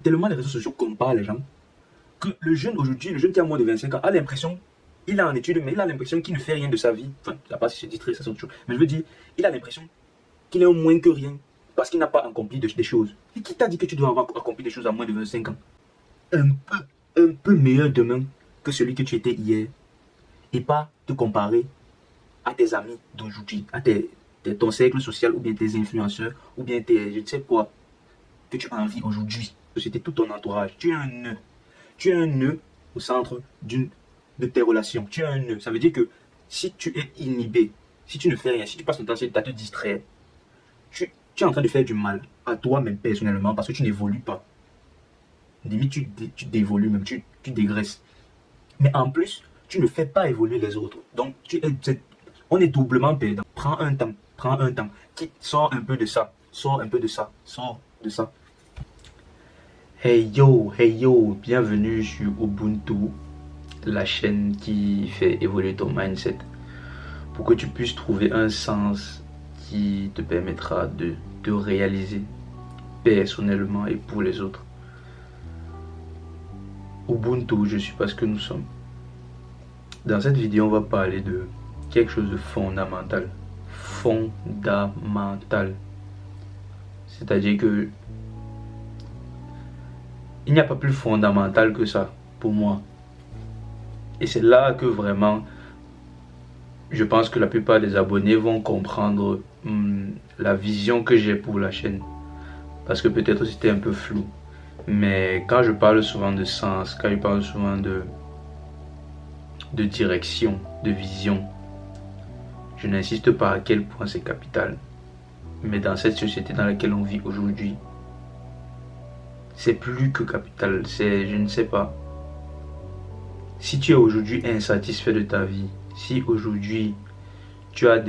Tellement les réseaux sociaux comparent les gens que le jeune aujourd'hui, le jeune qui a moins de 25 ans, a l'impression, il est en études, mais il a l'impression qu'il ne fait rien de sa vie. Enfin, là-bas, si je dis très, ça c'est autre chose. Mais je veux dire, il a l'impression qu'il est au moins que rien parce qu'il n'a pas accompli des choses. Et qui t'a dit que tu dois avoir accompli des choses à moins de 25 ans? Un peu meilleur demain que celui que tu étais hier. Et pas te comparer à tes amis d'aujourd'hui, à ton cercle social ou bien tes influenceurs ou bien tes, je ne sais quoi, que tu as envie aujourd'hui. C'était tout ton entourage. Tu es un nœud. Tu es un nœud au centre de tes relations. Tu es un nœud. Ça veut dire que si tu es inhibé, si tu ne fais rien, si tu passes ton temps à te distraire, tu es en train de faire du mal à toi-même personnellement parce que tu n'évolues pas. Limite, tu dévolues même, tu dégraisses. Mais en plus, tu ne fais pas évoluer les autres. Donc, on est doublement perdant. Prends un temps, prends un temps. Sors un peu de ça, sors un peu de ça, sors de ça. Hey yo, bienvenue sur Ubuntu, la chaîne qui fait évoluer ton mindset pour que tu puisses trouver un sens qui te permettra de te réaliser personnellement et pour les autres. Ubuntu, je suis parce que nous sommes. Dans cette vidéo, on va parler de quelque chose de fondamental. Fondamental. C'est-à-dire que il n'y a pas plus fondamental que ça pour moi. Et c'est là que vraiment, je pense que la plupart des abonnés vont comprendre la vision que j'ai pour la chaîne. Parce que peut-être c'était un peu flou. Mais quand je parle souvent de sens, quand je parle souvent de direction, de vision, je n'insiste pas à quel point c'est capital. Mais dans cette société dans laquelle on vit aujourd'hui, c'est plus que capital. C'est, je ne sais pas. Si tu es aujourd'hui insatisfait de ta vie, si aujourd'hui tu as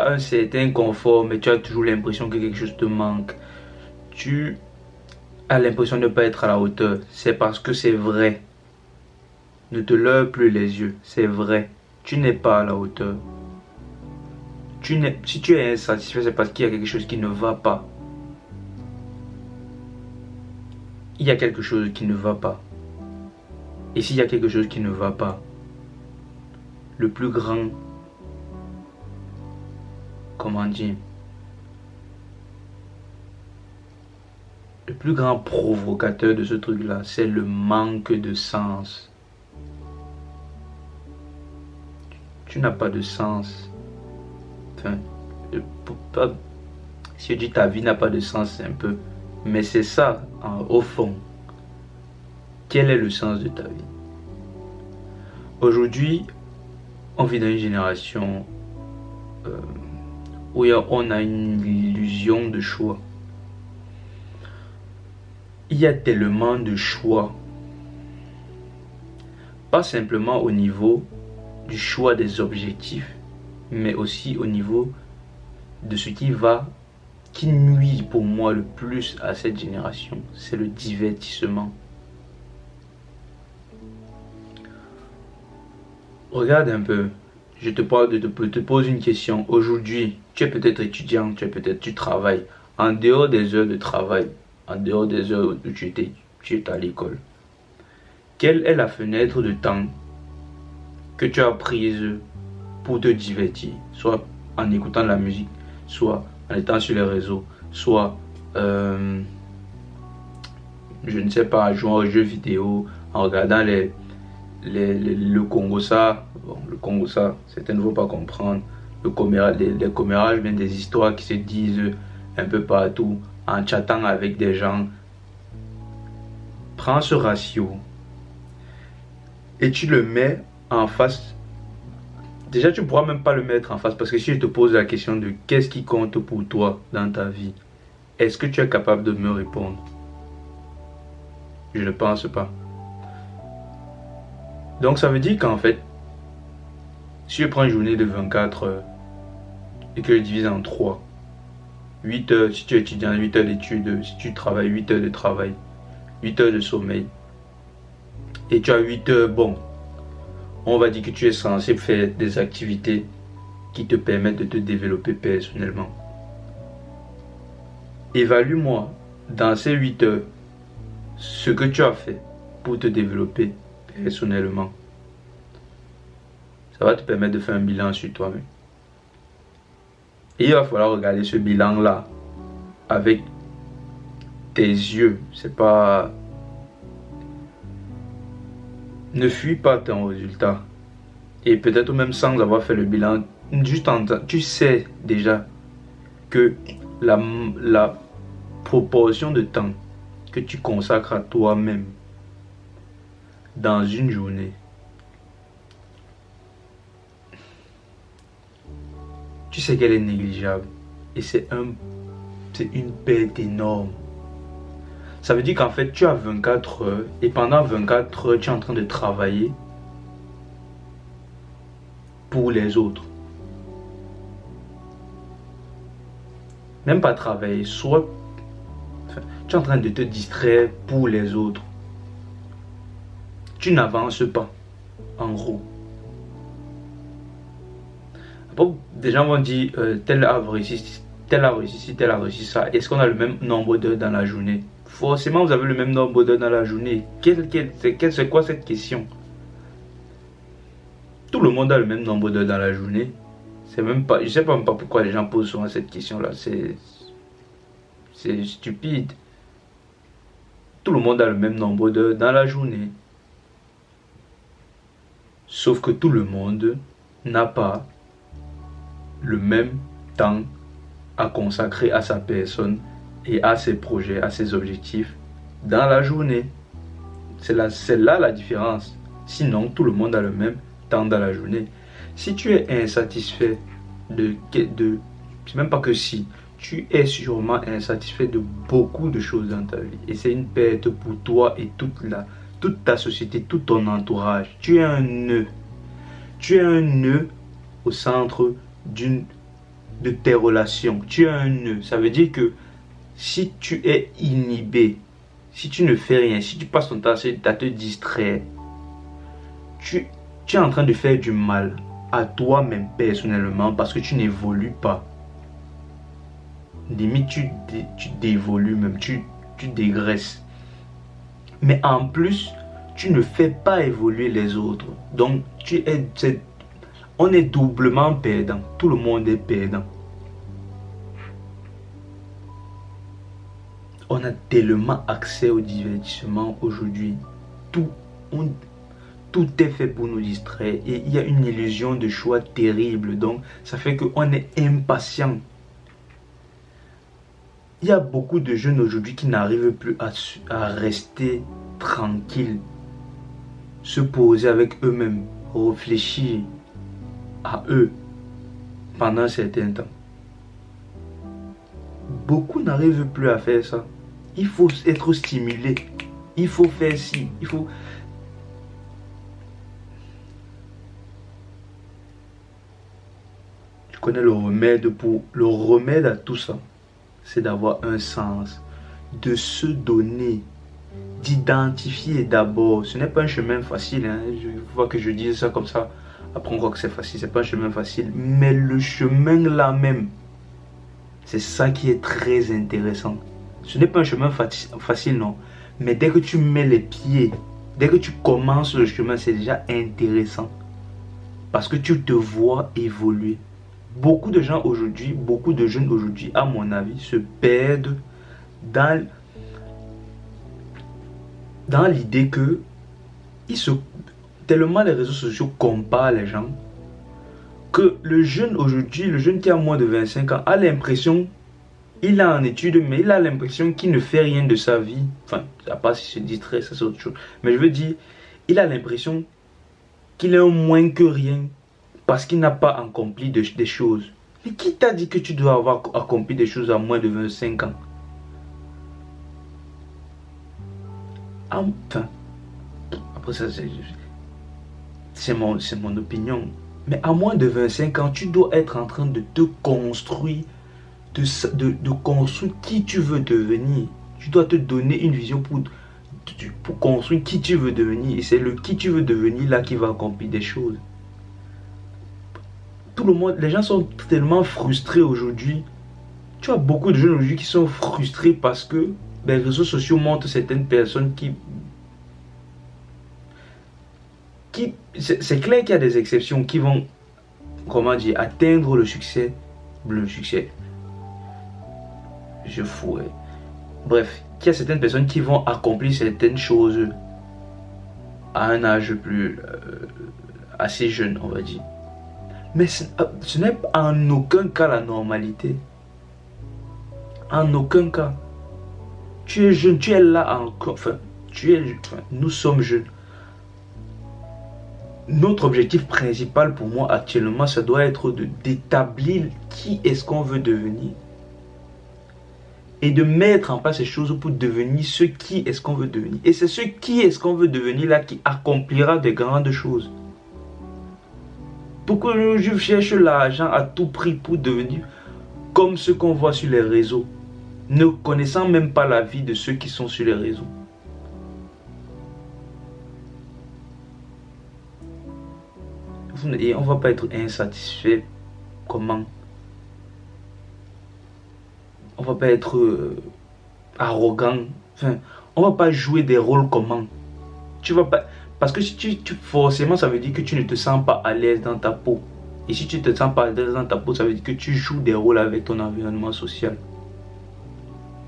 un certain confort, mais tu as toujours l'impression que quelque chose te manque, tu as l'impression de ne pas être à la hauteur, c'est parce que c'est vrai. Ne te leurre plus les yeux, c'est vrai. Tu n'es pas à la hauteur. Si tu es insatisfait, c'est parce qu'il y a quelque chose qui ne va pas. Il y a quelque chose qui ne va pas. Et s'il y a quelque chose qui ne va pas, le plus grand, comment dire, le plus grand provocateur de ce truc-là, c'est le manque de sens. Tu n'as pas de sens. Enfin, si je dis ta vie n'a pas de sens, c'est un peu... Mais c'est ça, au fond. Quel est le sens de ta vie? Aujourd'hui, on vit dans une génération où on a une illusion de choix. Il y a tellement de choix. Pas simplement au niveau du choix des objectifs, mais aussi au niveau de ce qui nuit pour moi le plus à cette génération, c'est le divertissement. Regarde un peu, je te pose une question. Aujourd'hui, tu es peut-être étudiant, tu travailles. En dehors des heures de travail, en dehors des heures où tu es à l'école, quelle est la fenêtre de temps que tu as prise pour te divertir? Soit en écoutant de la musique, soit en étant sur les réseaux, soit je ne sais pas, en jouant aux jeux vidéo, en regardant le Congo-ça. Bon, le Congo-ça, certains ne vont pas comprendre. Les commérages, bien des histoires qui se disent un peu partout, en chattant avec des gens. Prends ce ratio et tu le mets en face. Déjà, tu ne pourras même pas le mettre en face parce que si je te pose la question de qu'est-ce qui compte pour toi dans ta vie, est-ce que tu es capable de me répondre? Je ne pense pas. Donc ça veut dire qu'en fait, si je prends une journée de 24 heures et que je divise en 3, 8 heures si tu es étudiant, 8 heures d'études, si tu travailles, 8 heures de travail, 8 heures de sommeil, et tu as 8 heures, bon, on va dire que tu es censé faire des activités qui te permettent de te développer personnellement. Évalue-moi dans ces 8 heures ce que tu as fait pour te développer personnellement. Ça va te permettre de faire un bilan sur toi-même. Et il va falloir regarder ce bilan-là avec tes yeux. C'est pas... Ne fuis pas ton résultat. Et peut-être même sans avoir fait le bilan, juste tu sais déjà que la proportion de temps que tu consacres à toi-même dans une journée, tu sais qu'elle est négligeable. Et c'est une perte énorme. Ça veut dire qu'en fait, tu as 24 heures et pendant 24 heures, tu es en train de travailler pour les autres. Même pas travailler, soit tu es en train de te distraire pour les autres. Tu n'avances pas, en gros. Après, des gens vont dire tel a réussi, tel a réussi, tel a réussi ça. Est-ce qu'on a le même nombre d'heures dans la journée? Forcément, vous avez le même nombre d'heures dans la journée. C'est quoi cette question? Tout le monde a le même nombre d'heures dans la journée. C'est même pas, je sais même pas pourquoi les gens posent souvent cette question-là. C'est stupide. Tout le monde a le même nombre d'heures dans la journée. Sauf que tout le monde n'a pas le même temps à consacrer à sa personne et à ses projets, à ses objectifs dans la journée. C'est là la différence. Sinon, tout le monde a le même temps dans la journée. Si tu es insatisfait c'est même pas que si, tu es sûrement insatisfait de beaucoup de choses dans ta vie. Et c'est une perte pour toi et toute ta société, tout ton entourage. Tu es un nœud. Tu es un nœud au centre de tes relations. Tu es un nœud. Ça veut dire que si tu es inhibé, si tu ne fais rien, si tu passes ton temps à te distraire, tu es en train de faire du mal à toi-même personnellement parce que tu n'évolues pas. Limite, tu dévolues même, tu dégraisses. Mais en plus, tu ne fais pas évoluer les autres. Donc, on est doublement perdant. Tout le monde est perdant. On a tellement accès au divertissement aujourd'hui. Tout est fait pour nous distraire. Et il y a une illusion de choix terrible. Donc, ça fait qu'on est impatient. Il y a beaucoup de jeunes aujourd'hui qui n'arrivent plus à rester tranquilles. Se poser avec eux-mêmes. Réfléchir à eux pendant un certain temps. Beaucoup n'arrivent plus à faire ça. Il faut être stimulé. Il faut faire ci. Il faut... Tu connais le remède à tout ça. C'est d'avoir un sens. De se donner. D'identifier d'abord. Ce n'est pas un chemin facile. Je vois que je dis ça comme ça. Après on croit que c'est facile. C'est pas un chemin facile. Mais le chemin là même. C'est ça qui est très intéressant. Ce n'est pas un chemin facile, non. Mais dès que tu mets les pieds, dès que tu commences le chemin, c'est déjà intéressant. Parce que tu te vois évoluer. Beaucoup de gens aujourd'hui, beaucoup de jeunes aujourd'hui, à mon avis, se perdent dans l'idée que tellement les réseaux sociaux comparent les gens, que le jeune aujourd'hui, le jeune qui a moins de 25 ans, a l'impression, il est en études, mais il a l'impression qu'il ne fait rien de sa vie. Enfin, à part s'il se distrait, ça c'est autre chose. Mais je veux dire, il a l'impression qu'il est au moins que rien, parce qu'il n'a pas accompli des choses. Mais qui t'a dit que tu dois avoir accompli des choses à moins de 25 ans? Enfin, après ça, c'est mon opinion. Mais à moins de 25 ans, tu dois être en train de te construire, de construire qui tu veux devenir. Tu dois te donner une vision pour construire qui tu veux devenir. Et c'est le qui tu veux devenir là qui va accomplir des choses. Tout le monde, les gens sont tellement frustrés aujourd'hui. Tu as beaucoup de jeunes aujourd'hui qui sont frustrés parce que les réseaux sociaux montrent certaines personnes c'est clair qu'il y a des exceptions qui vont, comment dire, atteindre le succès. Je fourais. Bref, qu'il y a certaines personnes qui vont accomplir certaines choses à un âge plus assez jeune, on va dire. Mais ce n'est en aucun cas la normalité. En aucun cas. Tu es jeune, tu es là encore. Nous sommes jeunes. Notre objectif principal pour moi actuellement, ça doit être d'établir qui est-ce qu'on veut devenir. Et de mettre en place ces choses pour devenir ce qui est-ce qu'on veut devenir. Et c'est ce qui est-ce qu'on veut devenir là qui accomplira de grandes choses. Pourquoi je cherche l'argent à tout prix pour devenir comme ceux qu'on voit sur les réseaux, ne connaissant même pas la vie de ceux qui sont sur les réseaux. Et on ne va pas être insatisfait. Comment? On ne va pas être arrogant. Enfin, on ne va pas jouer des rôles comment? Tu vas pas... Parce que si forcément, ça veut dire que tu ne te sens pas à l'aise dans ta peau. Et si tu ne te sens pas à l'aise dans ta peau, ça veut dire que tu joues des rôles avec ton environnement social.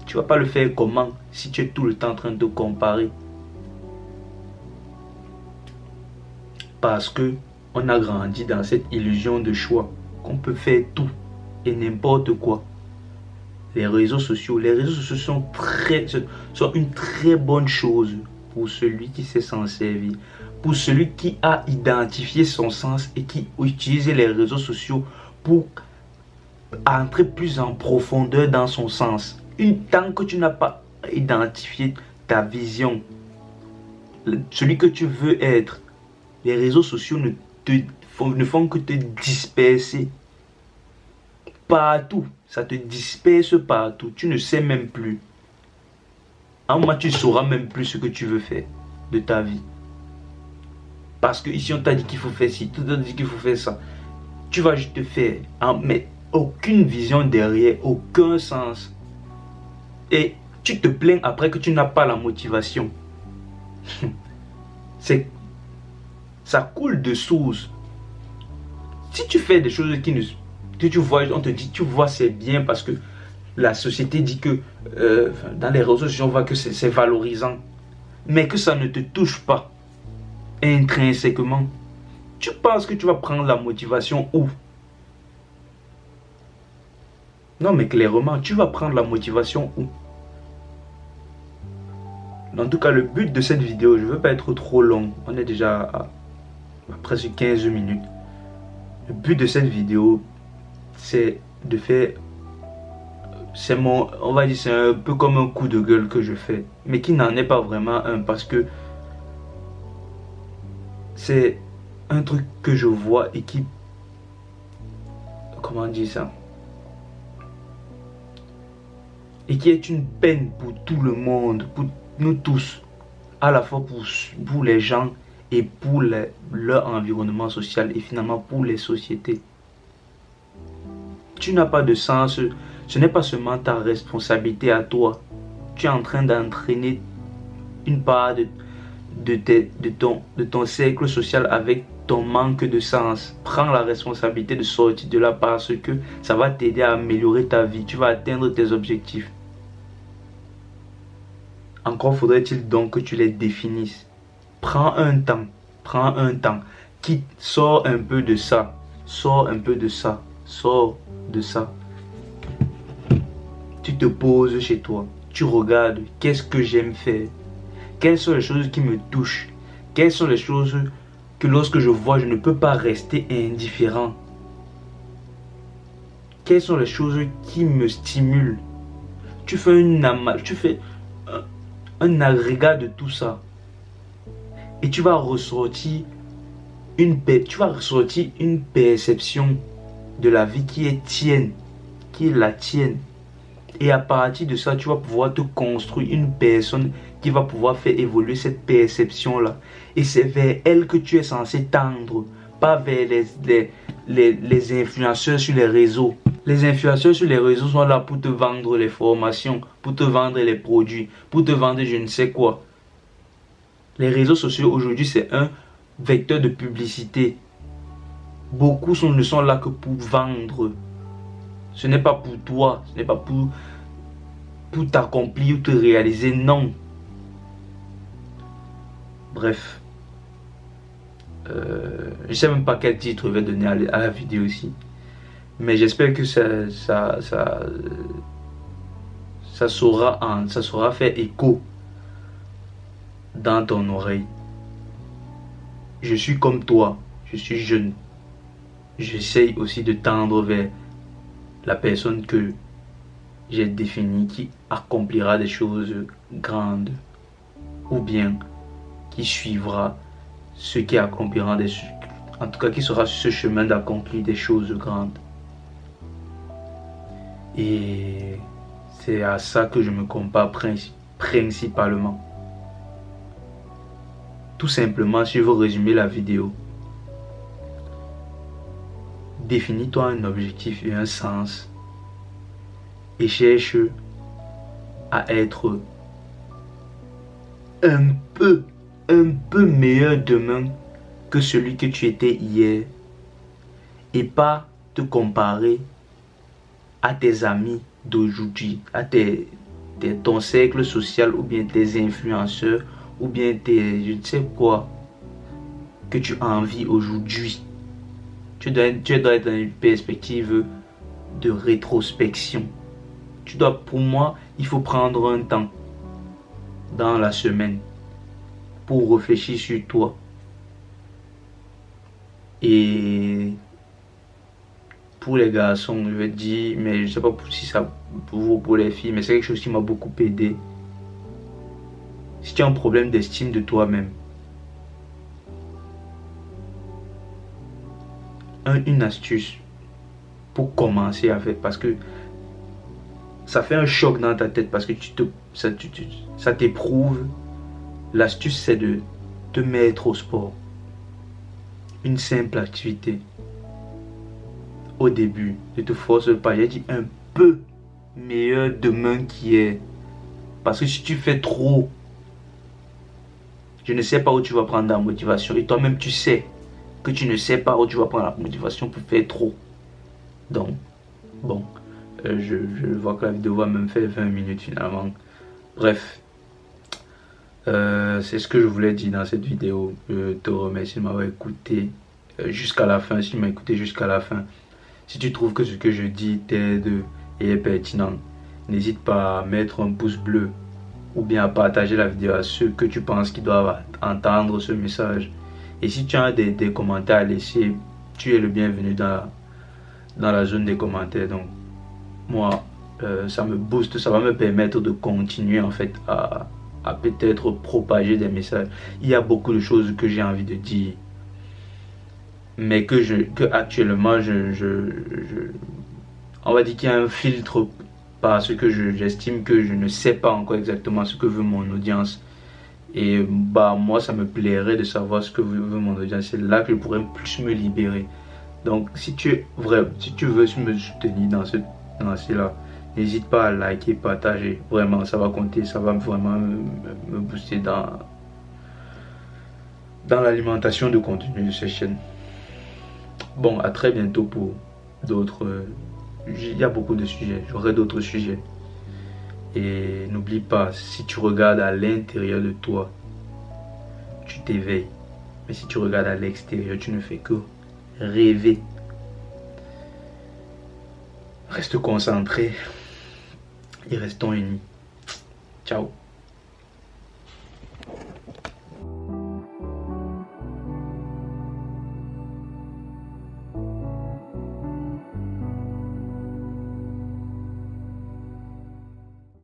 Tu ne vas pas le faire comment si tu es tout le temps en train de comparer. Parce que on a grandi dans cette illusion de choix, qu'on peut faire tout et n'importe quoi. Les réseaux sociaux sont une très bonne chose pour celui qui sait s'en servir, pour celui qui a identifié son sens et qui utilise les réseaux sociaux pour entrer plus en profondeur dans son sens. Tant que tu n'as pas identifié ta vision, celui que tu veux être, les réseaux sociaux ne font que te disperser partout. Ça te disperse partout. Tu ne sais même plus. À un moment, tu ne sauras même plus ce que tu veux faire de ta vie. Parce que ici, on t'a dit qu'il faut faire ci, tout le monde dit qu'il faut faire ça. Tu vas juste te faire, mais aucune vision derrière, aucun sens. Et tu te plains après que tu n'as pas la motivation. Ça coule de source. Si tu fais des choses que tu vois, on te dit, tu vois, c'est bien parce que la société dit que dans les réseaux sociaux, on voit que c'est valorisant. Mais que ça ne te touche pas intrinsèquement. Tu penses que tu vas prendre la motivation où? Non, mais clairement, tu vas prendre la motivation où? En tout cas, le but de cette vidéo, je ne veux pas être trop long. On est déjà à presque 15 minutes. Le but de cette vidéo, c'est de faire... on va dire, c'est un peu comme un coup de gueule que je fais. Mais qui n'en est pas vraiment un parce que c'est un truc que je vois et qui... Comment dire ça? Et qui est une peine pour tout le monde, pour nous tous. À la fois pour les gens et pour leur environnement social et finalement pour les sociétés. Tu n'as pas de sens, ce n'est pas seulement ta responsabilité à toi. Tu es en train d'entraîner une part de ton cercle social avec ton manque de sens. Prends la responsabilité de sortir de là parce que ça va t'aider à améliorer ta vie. Tu vas atteindre tes objectifs. Encore faudrait-il donc que tu les définisses. Prends un temps. Sors un peu de ça. Sors de ça. Tu te poses chez toi. Tu regardes. Qu'est-ce que j'aime faire? Quelles sont les choses qui me touchent? Quelles sont les choses que lorsque je vois, je ne peux pas rester indifférent? Quelles sont les choses qui me stimulent? Tu fais un agrégat de tout ça. Et tu vas ressortir une perception de la vie qui est tienne, qui est la tienne. Et à partir de ça, tu vas pouvoir te construire une personne qui va pouvoir faire évoluer cette perception-là. Et c'est vers elle que tu es censé tendre, pas vers les influenceurs sur les réseaux. Les influenceurs sur les réseaux sont là pour te vendre les formations, pour te vendre les produits, pour te vendre je ne sais quoi. Les réseaux sociaux aujourd'hui, c'est un vecteur de publicité. Beaucoup ne sont là que pour vendre. Ce n'est pas pour toi, ce n'est pas pour t'accomplir ou te réaliser, non. Bref. Je ne sais même pas quel titre je vais donner à la vidéo aussi. Mais j'espère que ça saura faire écho dans ton oreille. Je suis comme toi, je suis jeune. J'essaye aussi de tendre vers la personne que j'ai définie qui accomplira des choses grandes ou bien qui suivra ceux qui accompliront des choses, en tout cas qui sera sur ce chemin d'accomplir des choses grandes. Et c'est à ça que je me compare principalement. Tout simplement, si je veux résumer la vidéo, définis-toi un objectif et un sens et cherche à être un peu meilleur demain que celui que tu étais hier et pas te comparer à tes amis d'aujourd'hui, à ton cercle social ou bien tes influenceurs ou bien tes je ne sais quoi que tu as envie aujourd'hui. Tu dois être dans une perspective de rétrospection. Pour moi, il faut prendre un temps dans la semaine pour réfléchir sur toi. Et pour les garçons, je vais dire, mais je ne sais pas si ça pour vous ou pour les filles, mais c'est quelque chose qui m'a beaucoup aidé. Si tu as un problème d'estime de toi-même, une astuce pour commencer à faire, parce que ça fait un choc dans ta tête, parce que ça t'éprouve. L'astuce, c'est de te mettre au sport. Une simple activité. Au début, ne te force pas. J'ai dit un peu meilleur demain qu'hier. Parce que si tu fais trop, je ne sais pas où tu vas prendre la motivation. Et toi-même, tu sais que tu ne sais pas où tu vas prendre la motivation pour faire trop. Donc, bon, je vois que la vidéo va même faire 20 minutes finalement. Bref, c'est ce que je voulais dire dans cette vidéo. Je te remercie de m'avoir écouté jusqu'à la fin. Si tu m'as écouté jusqu'à la fin, si tu trouves que ce que je dis t'aide et est pertinent, n'hésite pas à mettre un pouce bleu ou bien à partager la vidéo à ceux que tu penses qui doivent entendre ce message. Et si tu as des commentaires à laisser, tu es le bienvenu dans la zone des commentaires. Donc moi, ça me booste, ça va me permettre de continuer en fait à peut-être propager des messages. Il y a beaucoup de choses que j'ai envie de dire, mais que actuellement on va dire qu'il y a un filtre parce que j'estime que je ne sais pas encore exactement ce que veut mon audience. Et bah moi ça me plairait de savoir ce que veut mon audience. C'est là que je pourrais plus me libérer. Donc si tu veux me soutenir dans cela, n'hésite pas à liker, partager. Vraiment ça va compter, ça va vraiment me booster dans l'alimentation de contenu de cette chaîne. Bon, à très bientôt pour d'autres. Il y a beaucoup de sujets, j'aurai d'autres sujets. Et n'oublie pas, si tu regardes à l'intérieur de toi, tu t'éveilles. Mais si tu regardes à l'extérieur, tu ne fais que rêver. Reste concentré et restons unis. Ciao.